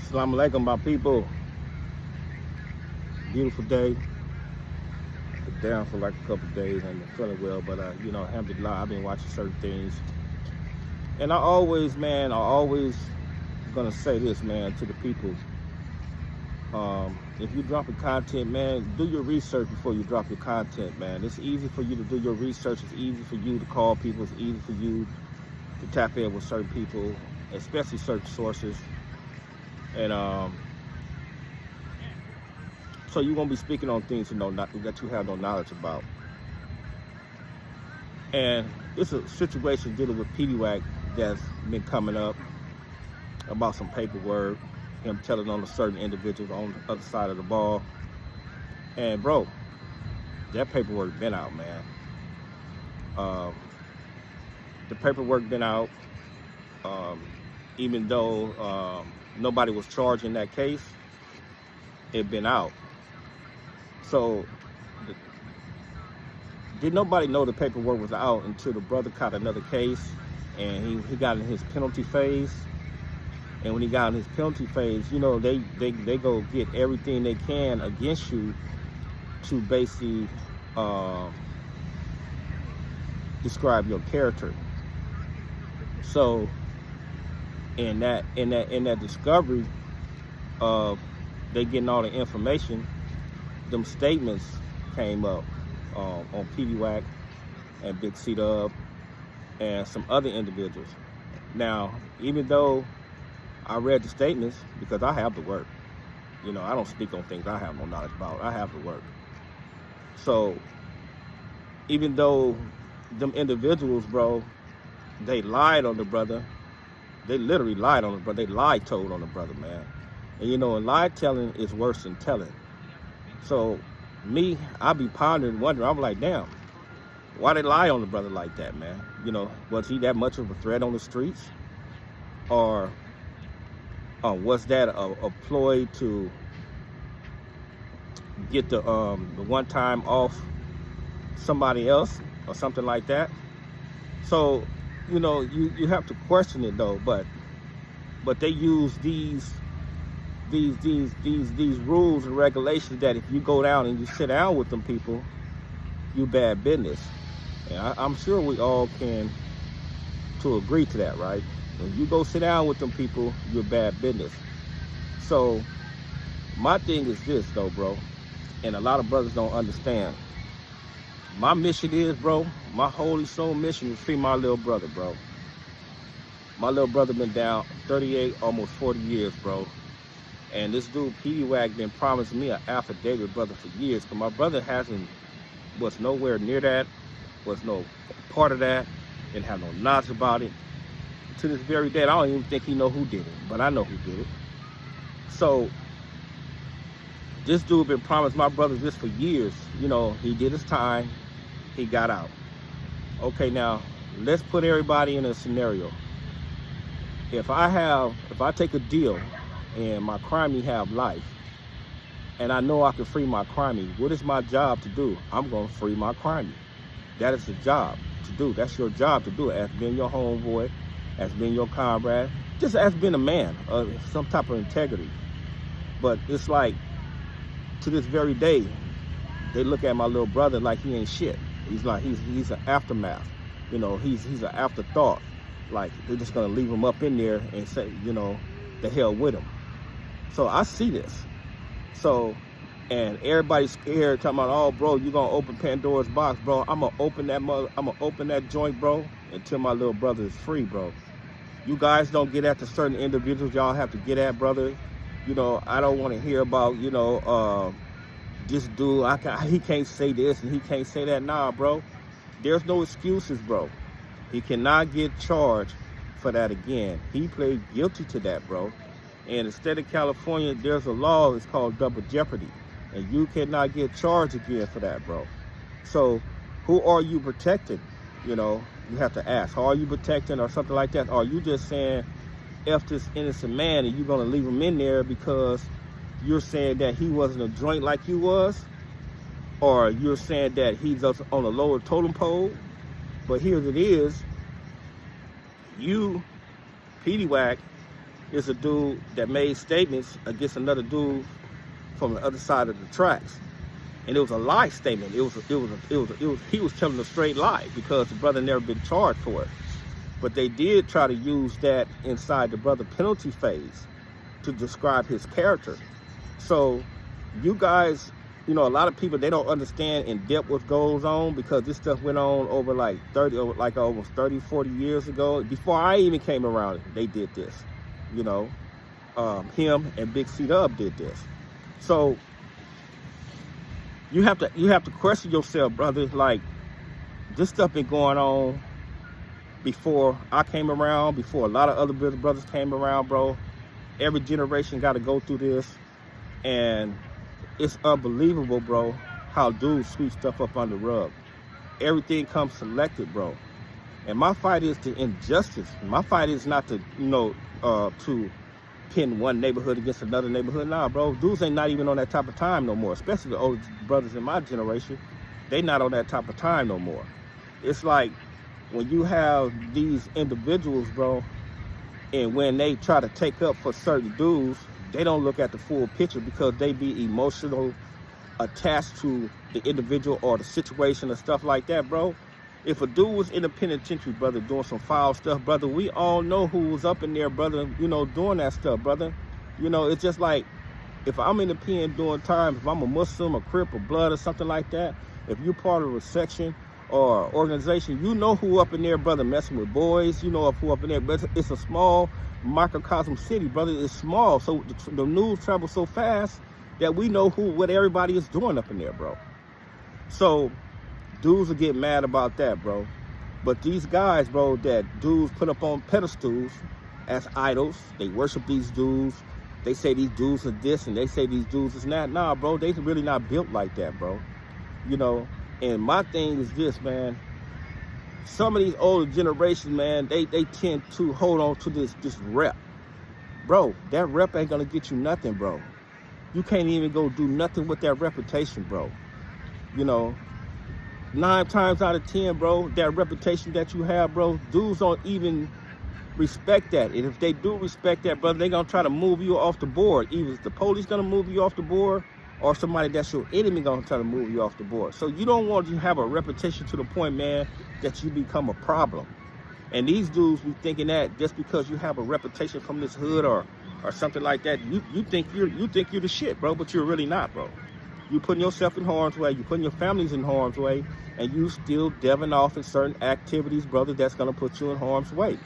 Assalamu alaikum, my people. Beautiful day. Been down for like a couple of days and been feeling well, but alhamdulillah, I've been watching certain things. And I always gonna say this, man, to the people. If you drop your content, man, do your research before you drop your content, man. It's easy for you to do your research. It's easy for you to call people. It's easy for you to tap in with certain people, especially certain sources. And so you won't be speaking on things that you have no knowledge about. And it's a situation dealing with Peddiewack that's been coming up about some paperwork, him telling on a certain individuals on the other side of the ball. And bro, that paperwork been out, man. The paperwork been out, even though nobody was charged in that case, it been out. So did nobody know the paperwork was out until the brother caught another case and he got in his penalty phase. And when he got in his penalty phase, they go get everything they can against you to basically describe your character. So in that discovery of they getting all the information, them statements came up on Peddiewack and Big C Dub and some other individuals. Now, even though I read the statements, because I have the work, I don't speak on things I have no knowledge about. I have the work. So even though them individuals, bro, they lied on the brother. They literally lied on the brother. They told on the brother, man. And and lie telling is worse than telling. So me, I be pondering, wondering, I'm like, damn, why they lie on the brother like that, man? Was he that much of a threat on the streets? Or was that a ploy to get the one time off somebody else or something like that? So, you have to question it though, but they use these rules and regulations that if you go down and you sit down with them people, you bad business. And I'm sure we all can to agree to that, right? When you go sit down with them people, you're bad business. So my thing is this though, bro, and a lot of brothers don't understand. My mission is, bro, my holy soul mission is free my little brother, bro. My little brother been down 38, almost 40 years, bro. And this dude, Peddiewack, been promising me an affidavit, brother, for years. Because my brother was nowhere near that, was no part of that, didn't have no knowledge about it. To this very day, I don't even think he know who did it, but I know who did it. So this dude been promised my brother this for years. He did his time, he got out. Okay, now let's put everybody in a scenario. If I take a deal and my crimey have life, and I know I can free my crimey, what is my job to do? I'm gonna free my crimey. That is the job to do. That's your job to do it, as being your homeboy, as being your comrade, just as being a man of some type of integrity. But it's like, to this very day, they look at my little brother like he ain't shit. He's an aftermath. He's an afterthought. Like, they're just gonna leave him up in there and say, the hell with him. So I see this. So, and everybody's scared, talking about, oh, bro, you gonna open Pandora's box, bro. I'm gonna open that joint, bro, until my little brother is free, bro. You guys don't get at the certain individuals y'all have to get at, brother. I don't want to hear about, this dude, he can't say this and he can't say that. Nah, bro. There's no excuses, bro. He cannot get charged for that again. He played guilty to that, bro. And in the state of California, there's a law, it's called double jeopardy. And you cannot get charged again for that, bro. So who are you protecting? You have to ask, are you protecting or something like that? Or are you just saying, F this innocent man, and you're going to leave him in there because you're saying that he wasn't a joint like you was? Or you're saying that he's on a lower totem pole? But here it is, you, Peddiewack, is a dude that made statements against another dude from the other side of the tracks, and it was a lie statement. He was telling a straight lie because the brother never been charged for it. But they did try to use that inside the brother penalty phase to describe his character. So you guys, a lot of people, they don't understand in depth what goes on because this stuff went on over like almost 30, 40 years ago. Before I even came around, they did this. Him and Big C-Dub did this. So you have to question yourself, brother. Like, this stuff been going on before I came around, before a lot of other brothers came around, bro. Every generation got to go through this, and it's unbelievable, bro, how dudes sweep stuff up on the rug. Everything comes selected, bro. And my fight is the injustice. My fight is not to, to pin one neighborhood against another neighborhood. Nah, bro, dudes ain't not even on that type of time no more, especially the older brothers in my generation. They not on that type of time no more. It's like when you have these individuals, bro, and when they try to take up for certain dudes, they don't look at the full picture because they be emotional attached to the individual or the situation and stuff like that, bro. If a dude was in the penitentiary, brother, doing some foul stuff, brother, we all know who was up in there, brother, doing that stuff, brother. It's just like, if I'm in the pen doing time, if I'm a Muslim, a Crip, or Blood, or something like that, if you're part of a section or organization, you know who up in there, brother, messing with boys, who up in there. But it's a small microcosm city, brother. It's small, so the news travels so fast that we know what everybody is doing up in there, bro. So dudes will get mad about that, bro. But these guys, bro, that dudes put up on pedestals as idols, they worship these dudes. They say these dudes are this, and they say these dudes is not. Nah, bro, they really not built like that, bro. And my thing is this, man. Some of these older generations, man, they tend to hold on to this rep. Bro, that rep ain't gonna get you nothing, bro. You can't even go do nothing with that reputation, bro. 9 times out of 10, bro, that reputation that you have, bro, dudes don't even respect that. And if they do respect that, brother, they're gonna try to move you off the board. Either the police gonna move you off the board, or somebody that's your enemy gonna try to move you off the board. So you don't want to have a reputation to the point, man, that you become a problem. And these dudes be thinking that just because you have a reputation from this hood or something like that, you think you're the shit, bro, but you're really not, bro. You putting yourself in harm's way, you putting your families in harm's way, and you still deving off in certain activities, brother, that's gonna put you in harm's way.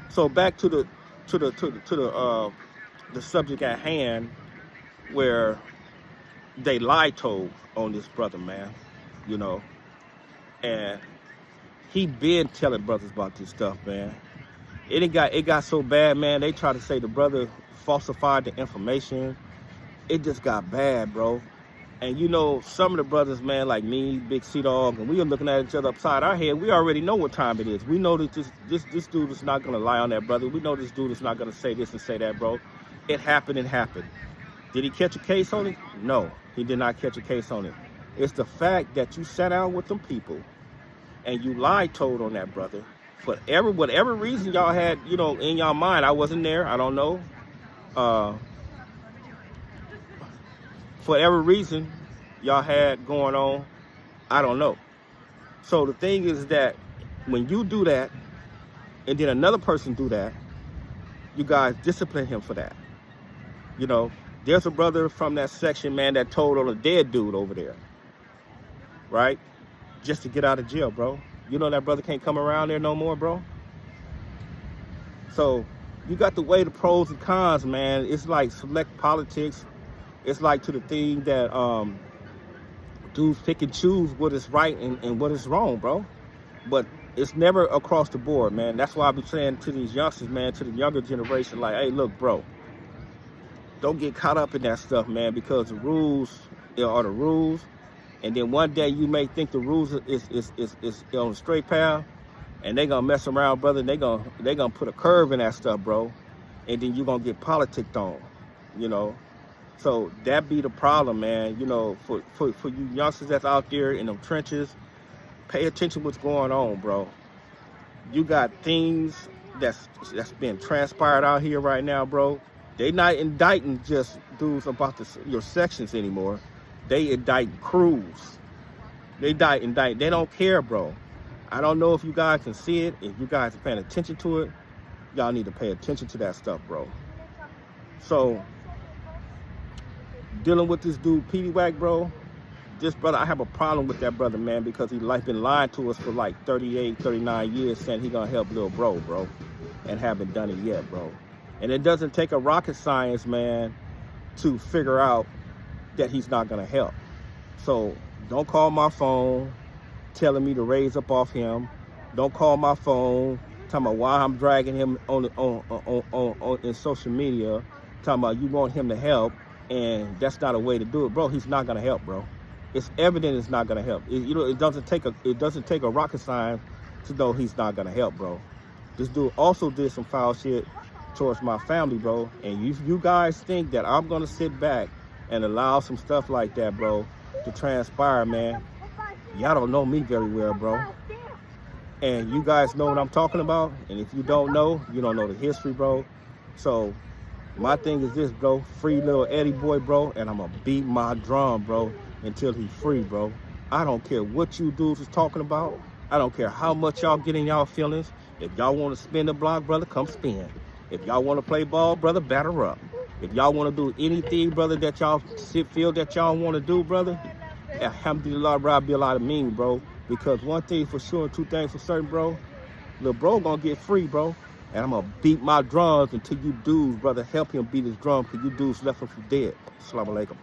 So back to the subject at hand, where they lie told on this brother, man, and he been telling brothers about this stuff, man. It got so bad, man. They try to say the brother falsified the information. It just got bad, bro. And some of the brothers, man, like me, Big C-Dog, and we are looking at each other upside our head. We already know what time it is. We know that this dude is not gonna lie on that brother. We know this dude is not gonna say this and say that, bro. It happened. Did he catch a case on it? No, he did not catch a case on it. It's the fact that you sat down with them people and you lied told on that brother for whatever reason y'all had, in y'all mind. I wasn't there. I don't know. For whatever reason y'all had going on, I don't know. So the thing is that when you do that, and then another person do that, you guys discipline him for that. There's a brother from that section, man, that told on a dead dude over there, right? Just to get out of jail, bro. That brother can't come around there no more, bro. So you got to weigh the pros and cons, man. It's like select politics. It's like to the thing that dudes pick and choose what is right and what is wrong, bro. But it's never across the board, man. That's why I be saying to these youngsters, man, to the younger generation, like, hey, look, bro, don't get caught up in that stuff, man, because the rules are the rules. And then one day you may think the rules is on a straight path, and they gonna mess around, brother. And they gonna put a curve in that stuff, bro. And then you gonna get politicked on, So that be the problem, man. For you youngsters that's out there in them trenches, pay attention to what's going on, bro. You got things that's been transpired out here right now, bro. They not indicting just dudes about your sections anymore. They indict crews. They indict. They don't care, bro. I don't know if you guys can see it. If you guys are paying attention to it, y'all need to pay attention to that stuff, bro. So, dealing with this dude, Peddiewack, bro, this brother, I have a problem with that brother, man, because he's been lying to us for like 38, 39 years saying he gonna help little bro, and haven't done it yet, bro. And it doesn't take a rocket science, man, to figure out that he's not gonna help. So don't call my phone telling me to raise up off him. Don't call my phone talking about why I'm dragging him on in social media, talking about you want him to help, and that's not a way to do it, bro. He's not gonna help, bro. It's evident it's not gonna help. It doesn't take a rocket science to know he's not gonna help, bro. This dude also did some foul shit towards my family, bro. And if you guys think that I'm gonna sit back and allow some stuff like that, bro, to transpire, man, y'all don't know me very well, bro. And you guys know what I'm talking about. And if you don't know, you don't know the history, bro. So my thing is this, bro. Free little Eddie boy, bro. And I'm gonna beat my drum, bro, until he's free, bro. I don't care what you dudes is talking about. I don't care how much y'all get in y'all feelings. If y'all want to spin the block, brother, come spin. If y'all want to play ball, brother, batter up. If y'all want to do anything, brother, that y'all feel that y'all want to do, brother, alhamdulillah, Rabbi Alameen, bro. Because one thing for sure, two things for certain, bro. Little bro gonna get free, bro. And I'm gonna beat my drums until you dudes, brother, help him beat his drum, because you dudes left him for dead. Assalamu alaikum.